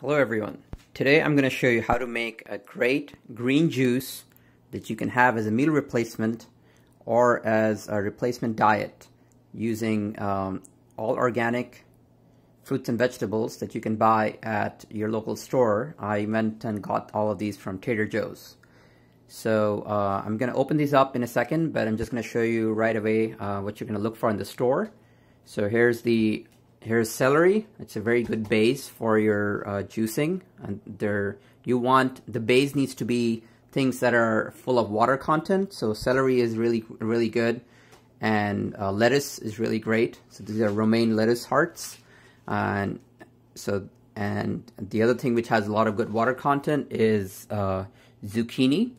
Hello everyone. Today I'm going to show you how to make a great green juice that you can have as a meal replacement or as a replacement diet using all organic fruits and vegetables that you can buy at your local store. I went and got all of these from Trader Joe's. So I'm going to open these up in a second, but I'm just going to show you right away what you're going to look for in the store. So here's celery. It's a very good base for your juicing, and the base needs to be things that are full of water content. So celery is really good, and lettuce is really great. So these are romaine lettuce hearts, and the other thing which has a lot of good water content is zucchini.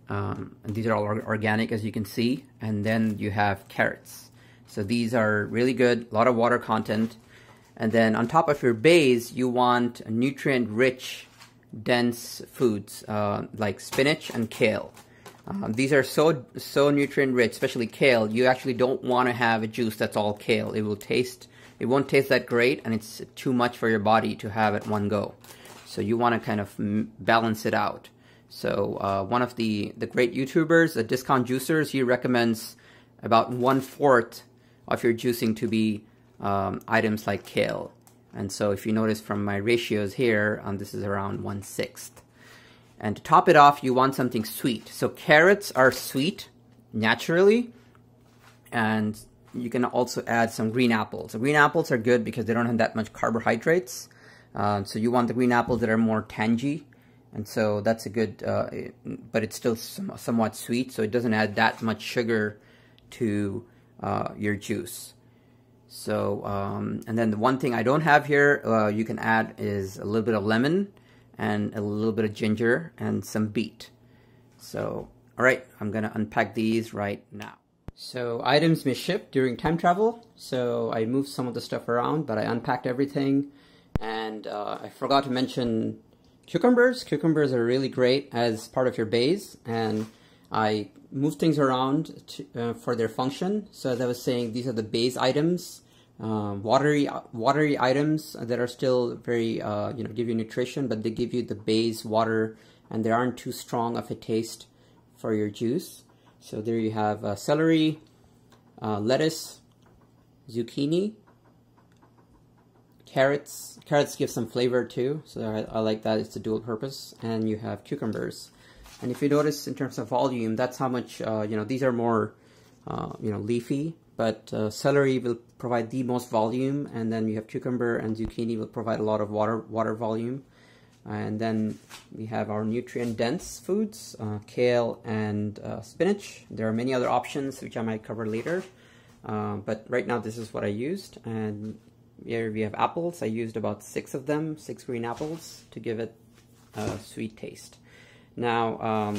And these are all organic, as you can see, and then you have carrots. So these are really good, a lot of water content. And then on top of your base, you want nutrient-rich, dense foods like spinach and kale. These are so nutrient-rich, especially kale. You actually don't want to have a juice that's all kale. It won't taste that great, and it's too much for your body to have at one go. So you want to kind of balance it out. So one of the great YouTubers, Discount Juicers, he recommends about 1/4 of your juicing to be items like kale. And so if you notice from my ratios here, this is around 1/6. And to top it off, you want something sweet. So carrots are sweet naturally, and you can also add some green apples. So green apples are good because they don't have that much carbohydrates. So you want the green apples that are more tangy. And so that's a good, but it's still somewhat sweet, so it doesn't add that much sugar to your juice. So, and then the one thing I don't have here, you can add is a little bit of lemon and a little bit of ginger and some beet. So, all right, I'm gonna unpack these right now. So items may ship during time travel. So I moved some of the stuff around, but I unpacked everything. And I forgot to mention cucumbers. Cucumbers are really great as part of your base, and I moved things around for their function. So as I was saying, these are the base items, watery items that are still very, give you nutrition, but they give you the base water, and they aren't too strong of a taste for your juice. So there you have celery, lettuce, zucchini, carrots. Carrots give some flavor too, so I like that. It's a dual purpose. And you have cucumbers. And if you notice in terms of volume, that's how much, these are more, leafy, but celery will provide the most volume, and then you have cucumber and zucchini will provide a lot of water volume. And then we have our nutrient-dense foods, kale and spinach. There are many other options, which I might cover later. But right now, this is what I used. And here we have apples. I used about 6 of them, 6 green apples, to give it a sweet taste. Now,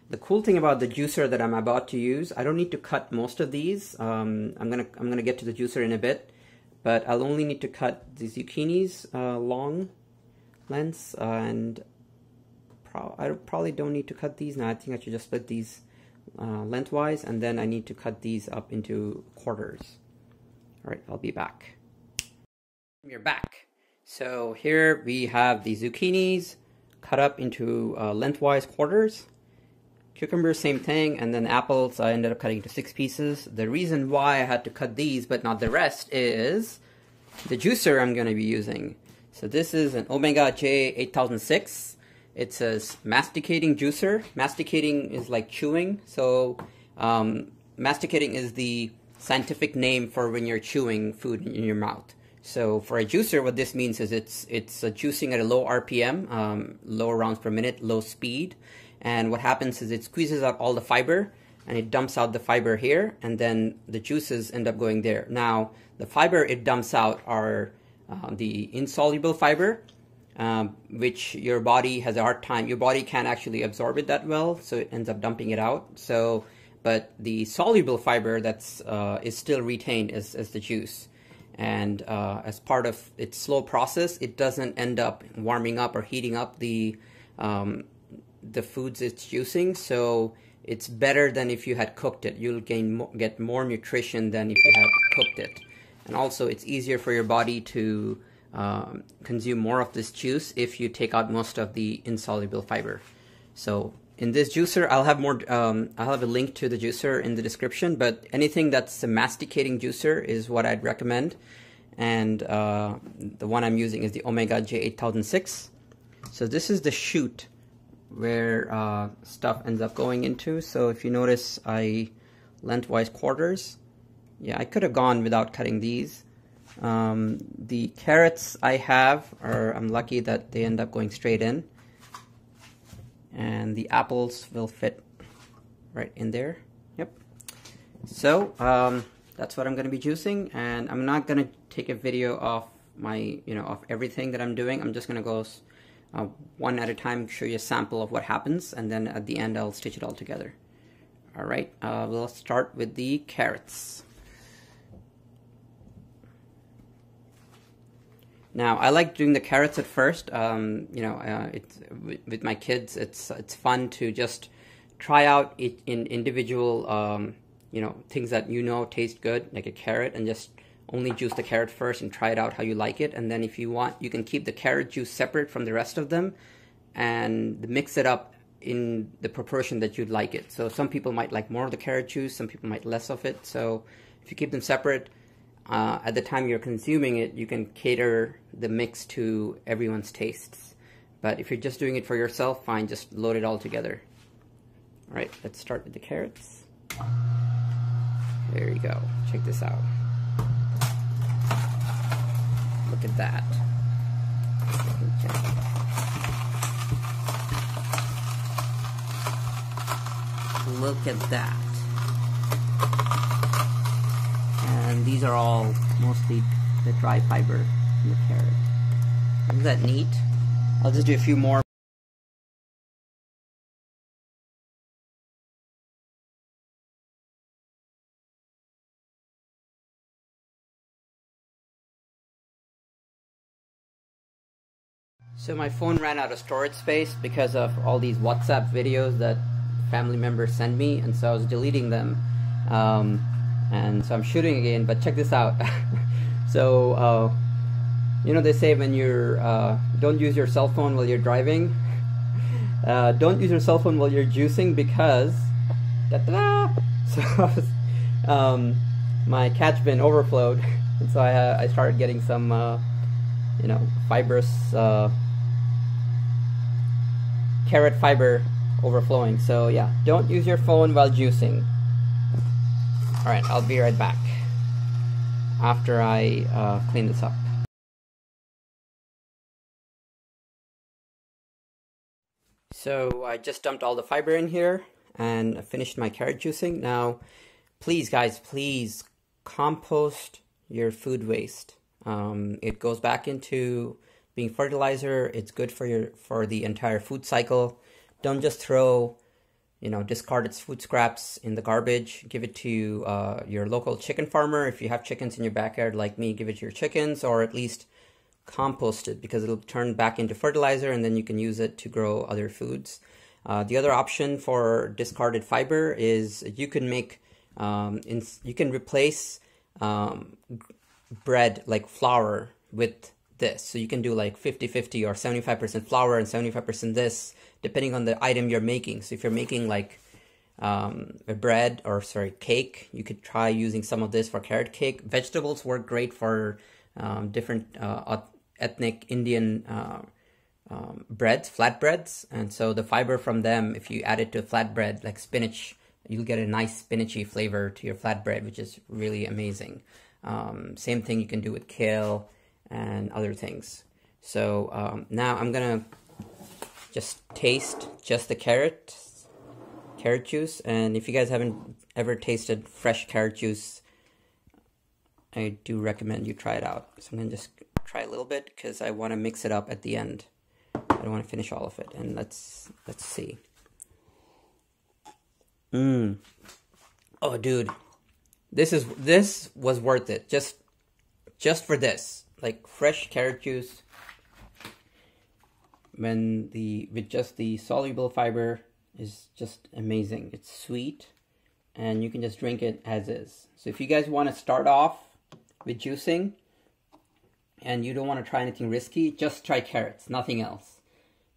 the cool thing about the juicer that I'm about to use, I don't need to cut most of these. I'm gonna get to the juicer in a bit, but I'll only need to cut the zucchinis long lengths, and I probably don't need to cut these now. I think I should just split these lengthwise, and then I need to cut these up into quarters. All right, I'll be back. We're back. So here we have the zucchinis cut up into lengthwise quarters. Cucumbers, same thing, and then apples I ended up cutting into 6 pieces. The reason why I had to cut these but not the rest is the juicer I'm going to be using. So this is an Omega J8006. It says masticating juicer. Masticating is like chewing. So masticating is the scientific name for when you're chewing food in your mouth. So for a juicer, what this means is it's juicing at a low RPM, low rounds per minute, low speed. And what happens is it squeezes out all the fiber, and it dumps out the fiber here, and then the juices end up going there. Now, the fiber it dumps out are the insoluble fiber, which your body has a hard time. Your body can't actually absorb it that well, so it ends up dumping it out. So, but the soluble fiber that's is still retained as the juice. And as part of its slow process, it doesn't end up warming up or heating up the foods it's juicing. So it's better than if you had cooked it. You'll get more nutrition than if you had cooked it. And also, it's easier for your body to consume more of this juice if you take out most of the insoluble fiber. So in this juicer, I'll have more. I'll have a link to the juicer in the description. But anything that's a masticating juicer is what I'd recommend. And the one I'm using is the Omega J8006. So this is the chute where stuff ends up going into. So if you notice, I lengthwise quarters. Yeah, I could have gone without cutting these. The carrots I have I'm lucky that they end up going straight in. And the apples will fit right in there. Yep. So that's what I'm going to be juicing, and I'm not going to take a video of my, of everything that I'm doing. I'm just going to go one at a time, show you a sample of what happens, and then at the end I'll stitch it all together. All right, we'll start with the carrots. Now, I like doing the carrots at first. It's with my kids. It's fun to just try out it in individual, things that taste good, like a carrot, and just only juice the carrot first and try it out how you like it. And then if you want, you can keep the carrot juice separate from the rest of them and mix it up in the proportion that you'd like it. So some people might like more of the carrot juice, some people might less of it. So if you keep them separate, at the time you're consuming it, you can cater the mix to everyone's tastes. But if you're just doing it for yourself, fine, just load it all together. All right, let's start with the carrots. There you go. Check this out. Look at that. Look at that. And these are all mostly the dry fiber in the carrot. Isn't that neat? I'll just do a few more. So my phone ran out of storage space because of all these WhatsApp videos that family members send me, and so I was deleting them. And so I'm shooting again, but check this out. So, they say when you're, don't use your cell phone while you're driving. Don't use your cell phone while you're juicing because, so my catch bin overflowed. And so I started getting some, fibrous, carrot fiber overflowing. So yeah, don't use your phone while juicing. Alright, I'll be right back after I clean this up. So I just dumped all the fiber in here and finished my carrot juicing. Now, please guys, please compost your food waste. It goes back into being fertilizer. It's good for the entire food cycle. Don't just throw discarded food scraps in the garbage. Give it to your local chicken farmer. If you have chickens in your backyard like me, give it to your chickens, or at least compost it, because it'll turn back into fertilizer and then you can use it to grow other foods. The other option for discarded fiber is you can make, you can replace bread like flour with this. So you can do like 50-50 or 75% flour and 75% this, depending on the item you're making. So if you're making like a bread or cake, you could try using some of this for carrot cake. Vegetables work great for different ethnic Indian breads, flatbreads. And so the fiber from them, if you add it to a flatbread like spinach, you'll get a nice spinachy flavor to your flatbread, which is really amazing. Same thing you can do with kale and other things. So now I'm gonna just taste just the carrot juice. And if you guys haven't ever tasted fresh carrot juice, I do recommend you try it out. So I'm gonna just try a little bit because I want to mix it up at the end. I don't want to finish all of it. And let's see. Oh, dude, this was worth it. Just for this, like fresh carrot juice. With just the soluble fiber is just amazing. It's sweet, and you can just drink it as is. So if you guys want to start off with juicing, and you don't want to try anything risky, just try carrots, nothing else,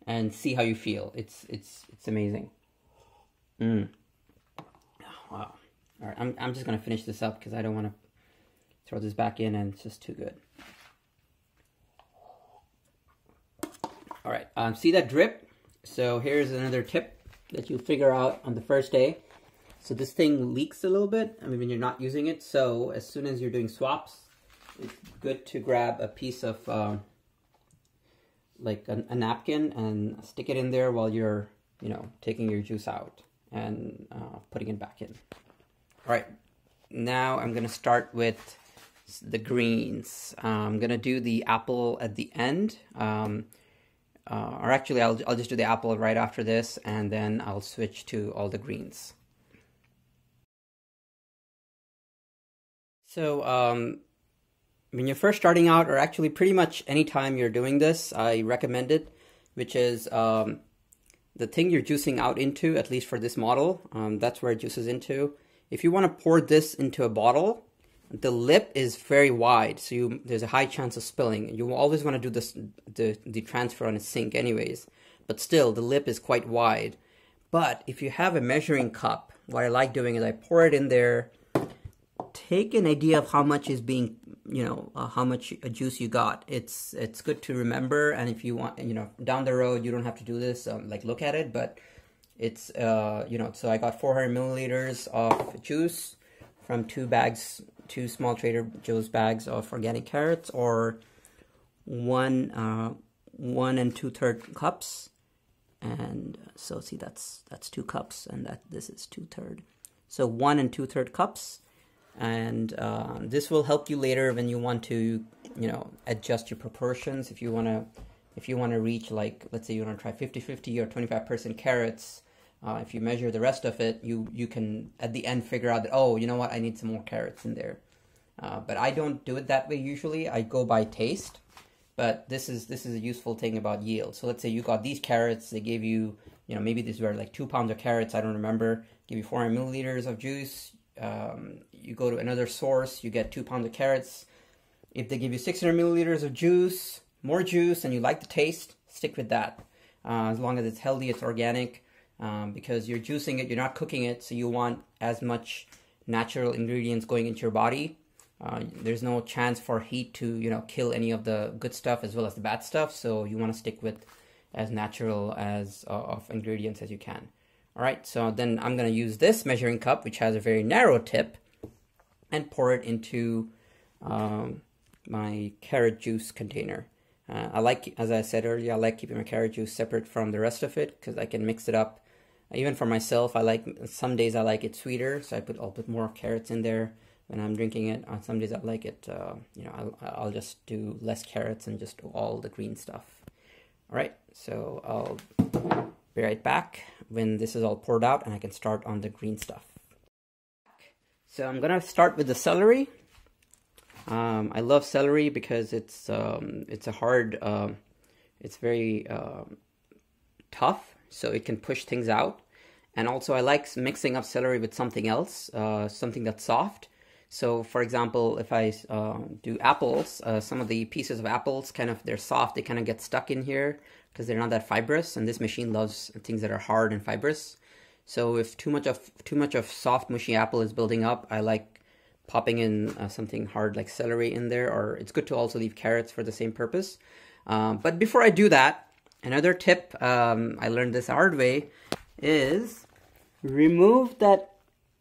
and see how you feel. It's amazing. Wow. All right, I'm just gonna finish this up because I don't want to throw this back in, and it's just too good. All right, see that drip? So here's another tip that you'll figure out on the first day. So this thing leaks a little bit, I mean, when you're not using it. So as soon as you're doing swaps, it's good to grab a piece of like a napkin and stick it in there while you're, you know, taking your juice out and putting it back in. All right, now I'm gonna start with the greens. I'm gonna do the apple at the end. Or actually, I'll just do the apple right after this, and then I'll switch to all the greens. So when you're first starting out, or actually pretty much anytime you're doing this, I recommend it, which is the thing you're juicing out into, at least for this model, that's where it juices into. If you want to pour this into a bottle, the lip is very wide, so there's a high chance of spilling. You always want to do this, the transfer on a sink anyways, but still the lip is quite wide. But if you have a measuring cup, what I like doing is I pour it in there, take an idea of how much is being, you know, how much juice you got. It's good to remember, and if you want, you know, down the road you don't have to do this, like look at it, but it's you know, so I got 400 milliliters of juice from 2 small Trader Joe's bags of organic carrots, or 1 2/3 cups. And so see, that's 2 cups, and this is 2/3. So 1 2/3 cups, and this will help you later when you want to, you know, adjust your proportions. If you want to reach, like, let's say you want to try 50-50 or 25% carrots. If you measure the rest of it, you can at the end figure out that, oh, you know what, I need some more carrots in there. But I don't do it that way usually. I go by taste. But this is a useful thing about yield. So let's say you got these carrots. They gave you, you know, maybe these were like 2 pounds of carrots. I don't remember. Give you 400 milliliters of juice. You go to another source, you get 2 pounds of carrots. If they give you 600 milliliters of juice, more juice, and you like the taste, stick with that. As long as it's healthy, it's organic. Because you're juicing it, you're not cooking it, so you want as much natural ingredients going into your body. There's no chance for heat to, you know, kill any of the good stuff as well as the bad stuff, so you want to stick with as natural as of ingredients as you can. All right, so then I'm going to use this measuring cup, which has a very narrow tip, and pour it into my carrot juice container. I like, as I said earlier, I like keeping my carrot juice separate from the rest of it because I can mix it up. Even for myself, I like, some days I like it sweeter, so I'll put more carrots in there when I'm drinking it. On some days I like it, you know, I'll just do less carrots and just do all the green stuff. All right, so I'll be right back when this is all poured out and I can start on the green stuff. So I'm gonna start with the celery. I love celery because it's a hard, it's very tough, so it can push things out. And also I like mixing up celery with something else, something that's soft. So for example, if I do apples, some of the pieces of apples, they're soft, they kind of get stuck in here because they're not that fibrous, and this machine loves things that are hard and fibrous. So if too much of soft mushy apple is building up, I like popping in something hard like celery in there, or it's good to also leave carrots for the same purpose. But before I do that, another tip, I learned this hard way, is remove that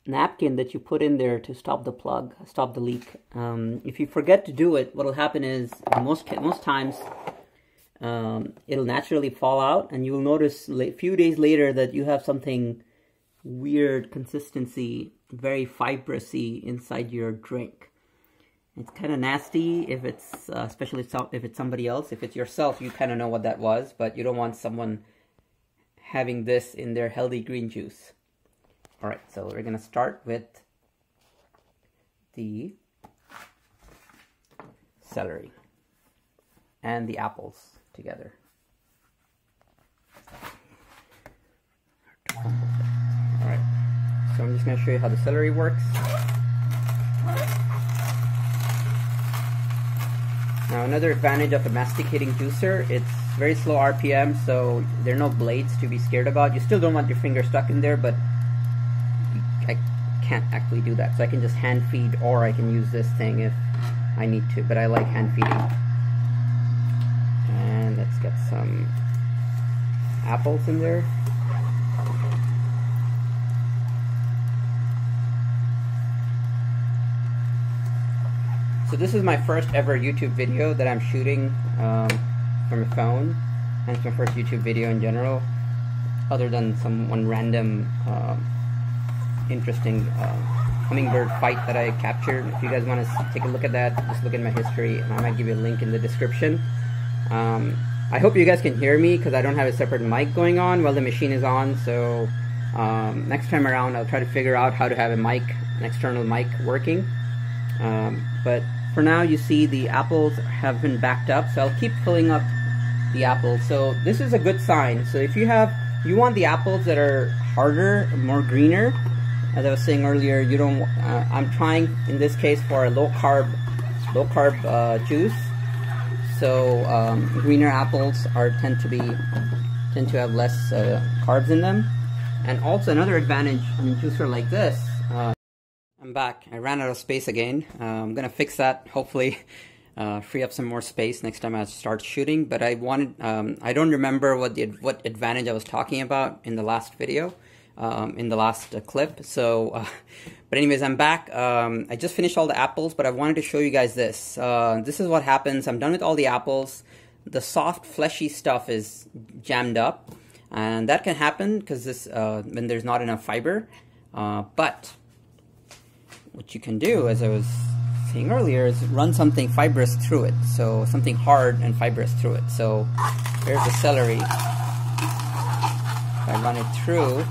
napkin that you put in there to stop the plug, stop the leak. If you forget to do it, what will happen is most times it'll naturally fall out, and you'll notice a few days later that you have something weird consistency, very fibrousy inside your drink. It's kind of nasty if it's, especially if it's somebody else. If it's yourself, you kind of know what that was, but you don't want someone having this in their healthy green juice. All right, so we're gonna start with the celery and the apples together. All right, so I'm just gonna show you how the celery works. Now another advantage of a masticating juicer, it's very slow RPM, so there are no blades to be scared about. You still don't want your finger stuck in there, but I can't actually do that. So I can just hand feed, or I can use this thing if I need to, but I like hand feeding. And let's get some apples in there. So this is my first ever YouTube video that I'm shooting from a phone, and it's my first YouTube video in general, other than one random interesting hummingbird fight that I captured. If you guys want to take a look at that, just look at my history, and I might give you a link in the description. I hope you guys can hear me because I don't have a separate mic going on while the machine is on, so next time around I'll try to figure out how to have a mic, an external mic working. But for now, you see the apples have been backed up, so I'll keep filling up the apples. So this is a good sign. So if you want the apples that are harder, more greener, as I was saying earlier, you don't. I'm trying in this case for a low carb juice. So greener apples tend to have less carbs in them. And also another advantage on a juicer like this. I'm back. I ran out of space again. I'm gonna fix that. Hopefully, free up some more space next time I start shooting. But I wanted. I don't remember what advantage I was talking about in the last video, in the last clip. So, but anyways, I'm back. I just finished all the apples, but I wanted to show you guys this. This is what happens. I'm done with all the apples. The soft, fleshy stuff is jammed up, and that can happen because this when there's not enough fiber. But what you can do, as I was saying earlier, is run something fibrous through it. So something hard and fibrous through it. So here's the celery. If I run it through,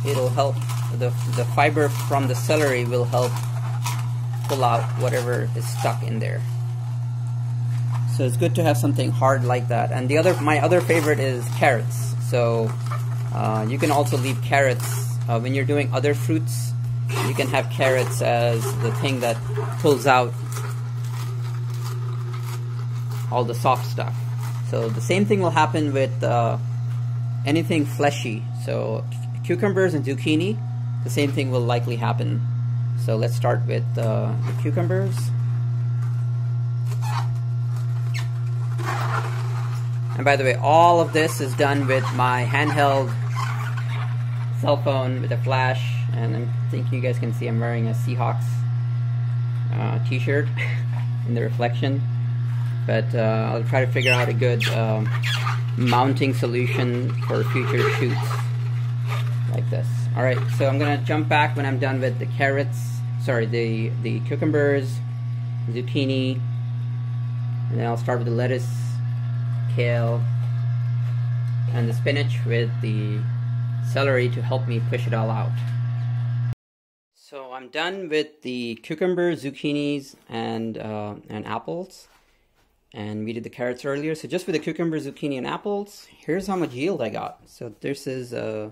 it'll help. The fiber from the celery will help pull out whatever is stuck in there. So it's good to have something hard like that. And my other favorite is carrots. So you can also leave carrots when you're doing other fruits. You can have carrots as the thing that pulls out all the soft stuff. So the same thing will happen with anything fleshy. So cucumbers and zucchini, the same thing will likely happen. So let's start with the cucumbers. And by the way, all of this is done with my handheld cell phone with a flash. And I'm thinking you guys can see I'm wearing a Seahawks t-shirt in the reflection. But I'll try to figure out a good mounting solution for future shoots like this. Alright, so I'm going to jump back when I'm done with the carrots. Sorry, the cucumbers, zucchini. And then I'll start with the lettuce, kale, and the spinach with the celery to help me push it all out. So I'm done with the cucumbers, zucchinis, and apples. And we did the carrots earlier. So just with the cucumber, zucchini, and apples, here's how much yield I got. So this is a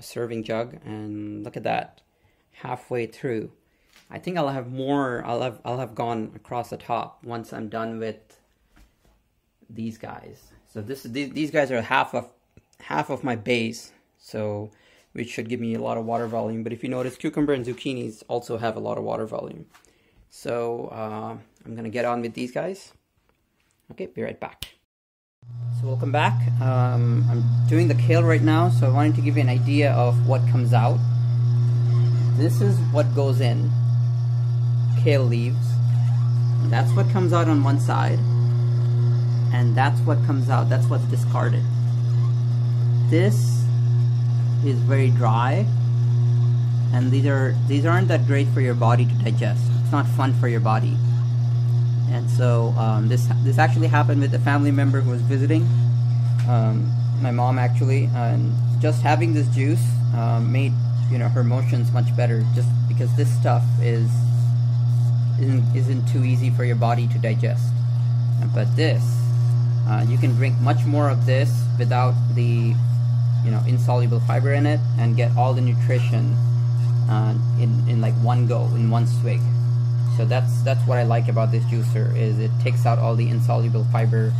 serving jug, and look at that, halfway through. I think I'll have more. I'll have gone across the top once I'm done with these guys. So these guys are half of my base, so which should give me a lot of water volume. But if you notice, cucumber and zucchinis also have a lot of water volume. So I'm gonna get on with these guys. Okay, be right back. So welcome back. I'm doing the kale right now, so I wanted to give you an idea of what comes out. This is what goes in. Kale leaves. That's what comes out on one side. And that's what comes out. That's what's discarded. This is very dry. And these aren't that great for your body to digest. It's not fun for your body. And so this actually happened with a family member who was visiting, my mom actually, and just having this juice made her motions much better, just because this stuff isn't too easy for your body to digest. But this, you can drink much more of this without the insoluble fiber in it and get all the nutrition in like one go, in one swig. So that's what I like about this juicer, is it takes out all the insoluble fiber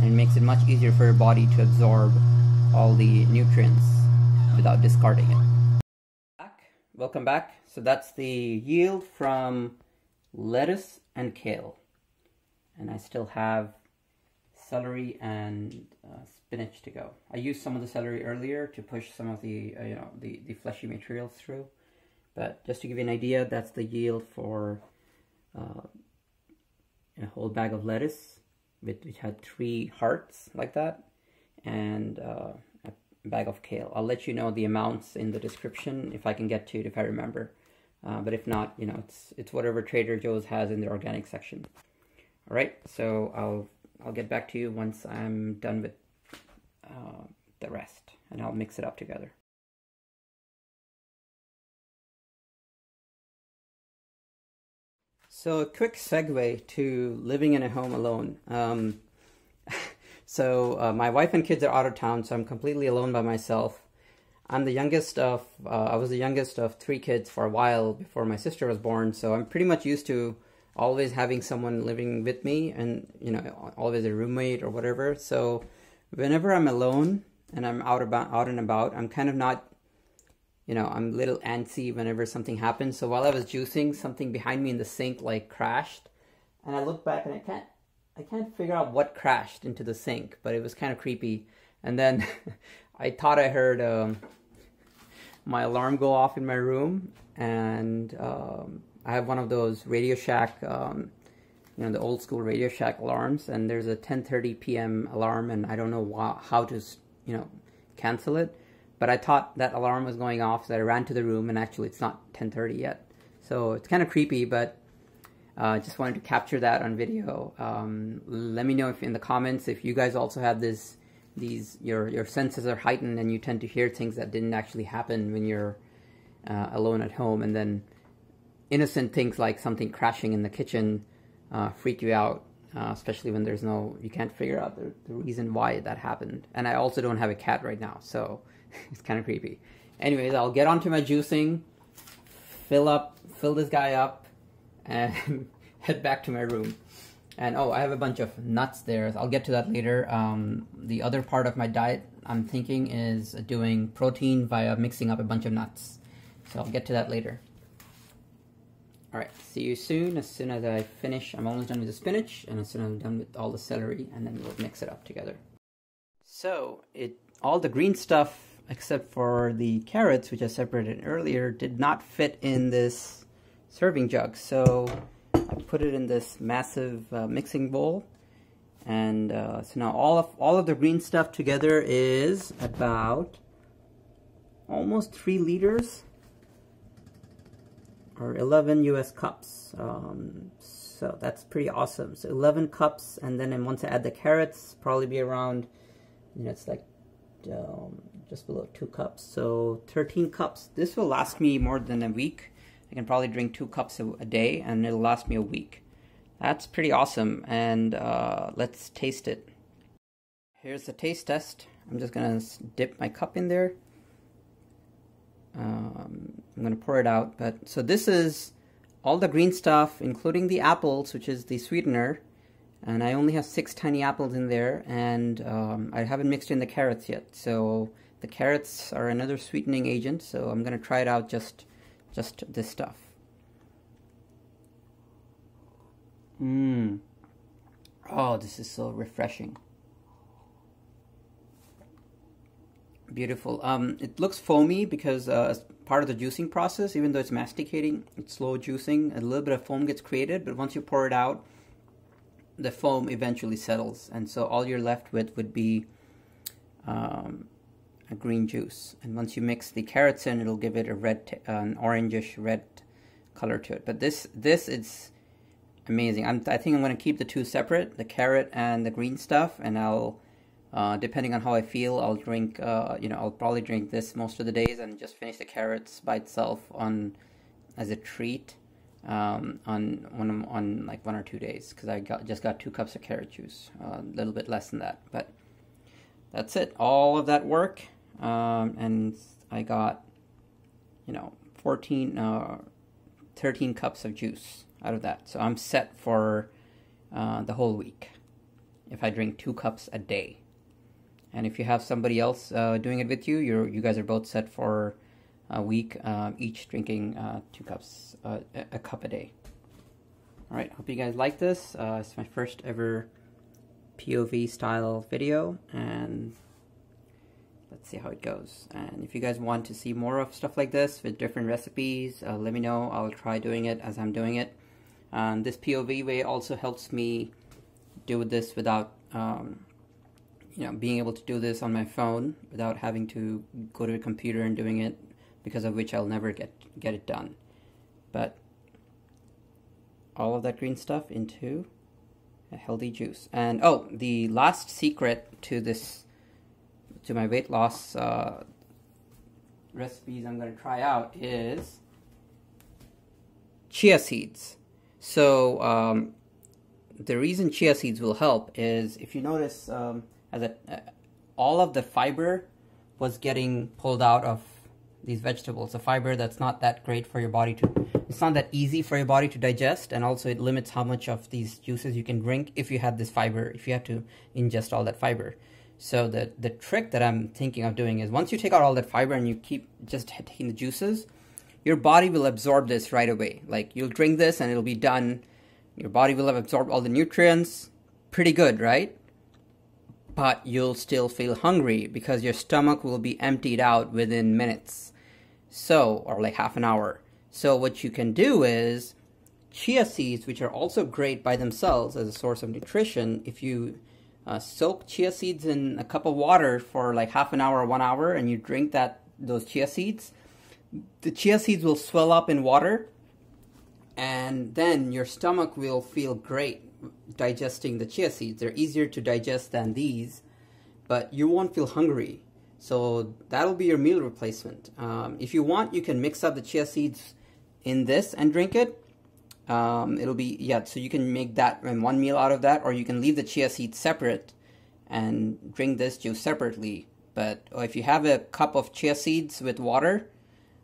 and makes it much easier for your body to absorb all the nutrients without discarding it. Welcome back. So that's the yield from lettuce and kale, and I still have celery and spinach to go. I used some of the celery earlier to push some of the the fleshy materials through, but just to give you an idea, that's the yield for a whole bag of lettuce, which had 3 hearts like that, and a bag of kale. I'll let you know the amounts in the description if I can get to it, if I remember. But if not, it's whatever Trader Joe's has in their organic section. All right, so I'll get back to you once I'm done with the rest, and I'll mix it up together. So a quick segue to living in a home alone. My wife and kids are out of town, so I'm completely alone by myself. I'm the youngest of, I was the youngest of 3 kids for a while before my sister was born, so I'm pretty much used to always having someone living with me, and always a roommate or whatever. So whenever I'm alone and I'm out and about, I'm kind of not, I'm a little antsy whenever something happens. So while I was juicing, something behind me in the sink like crashed, and I looked back and I can't figure out what crashed into the sink, but it was kind of creepy. And then I thought I heard my alarm go off in my room, and I have one of those Radio Shack, the old school Radio Shack alarms, and there's a 10:30 p.m. alarm, and I don't know how to, cancel it, but I thought that alarm was going off, so I ran to the room, and actually it's not 10:30 yet. So it's kind of creepy, but just wanted to capture that on video. Let me know if in the comments if you guys also have your senses are heightened and you tend to hear things that didn't actually happen when you're alone at home, and then innocent things like something crashing in the kitchen freak you out, especially when you can't figure out the reason why that happened. And I also don't have a cat right now, so it's kind of creepy. Anyways, I'll get on to my juicing, fill this guy up, and head back to my room. And I have a bunch of nuts there. I'll get to that later. The other part of my diet I'm thinking is doing protein via mixing up a bunch of nuts. So I'll get to that later. Alright, see you soon. As soon as I finish, I'm almost done with the spinach, and as soon as I'm done with all the celery, and then we'll mix it up together. So, all the green stuff, except for the carrots, which I separated earlier, did not fit in this serving jug. So I put it in this massive mixing bowl, and so now all of the green stuff together is about almost 3 liters, or 11 US cups. So that's pretty awesome. So 11 cups, and then once I add the carrots, probably be around, it's like just below 2 cups. So 13 cups. This will last me more than a week. I can probably drink 2 cups a day, and it'll last me a week. That's pretty awesome, and let's taste it. Here's the taste test. I'm just gonna dip my cup in there. I'm gonna pour it out. So this is all the green stuff, including the apples, which is the sweetener, and I only have 6 tiny apples in there, and I haven't mixed in the carrots yet. So the carrots are another sweetening agent, so I'm gonna try it out just this stuff. Oh, this is so refreshing. Beautiful. It looks foamy because as part of the juicing process, even though it's masticating, it's slow juicing, a little bit of foam gets created, but once you pour it out, the foam eventually settles, and so all you're left with would be a green juice. And once you mix the carrots in, it'll give it an orangish red color to it. But this is amazing. I think I'm going to keep the 2 separate, the carrot and the green stuff, and I'll depending on how I feel, I'll drink, I'll probably drink this most of the days and just finish the carrots by itself as a treat on like 1 or 2 days, because I just got 2 cups of carrot juice, a little bit less than that. But that's it. All of that work and I got, 13 cups of juice out of that. So I'm set for the whole week if I drink 2 cups a day. And if you have somebody else doing it with you, you guys are both set for a week, each drinking 2 cups, a cup a day. All right, hope you guys like this. It's my first ever POV style video, and let's see how it goes. And if you guys want to see more of stuff like this with different recipes, let me know. I'll try doing it as I'm doing it. This POV way also helps me do this without being able to do this on my phone without having to go to a computer and doing it, because of which I'll never get it done. But all of that green stuff into a healthy juice. And oh, the last secret to my weight loss recipes I'm going to try out is chia seeds. So the reason chia seeds will help is, if you notice, all of the fiber was getting pulled out of these vegetables. The fiber that's not that great for your body it's not that easy for your body to digest, and also it limits how much of these juices you can drink if you have this fiber, if you have to ingest all that fiber. So the trick that I'm thinking of doing is, once you take out all that fiber and you keep just taking the juices, your body will absorb this right away. Like, you'll drink this and it'll be done. Your body will have absorbed all the nutrients. Pretty good, right? But you'll still feel hungry because your stomach will be emptied out within minutes. So, or like half an hour. So what you can do is, chia seeds, which are also great by themselves as a source of nutrition, if you soak chia seeds in a cup of water for like half an hour or 1 hour, and you drink those chia seeds, the chia seeds will swell up in water, and then your stomach will feel great digesting the chia seeds. They're easier to digest than these, but you won't feel hungry. So that'll be your meal replacement. If you want, you can mix up the chia seeds in this and drink it. It'll be, so you can make that in one meal out of that, or you can leave the chia seeds separate and drink this juice separately. But if you have a cup of chia seeds with water,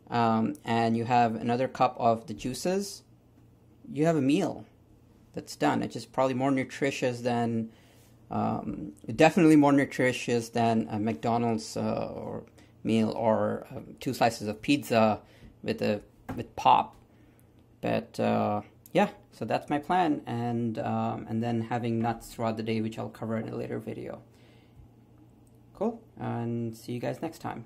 and you have another cup of the juices, you have a meal that's done. It's just probably more nutritious than, definitely more nutritious than a McDonald's or meal, or 2 slices of pizza with pop. But yeah, so that's my plan, and then having nuts throughout the day, which I'll cover in a later video. Cool, and see you guys next time.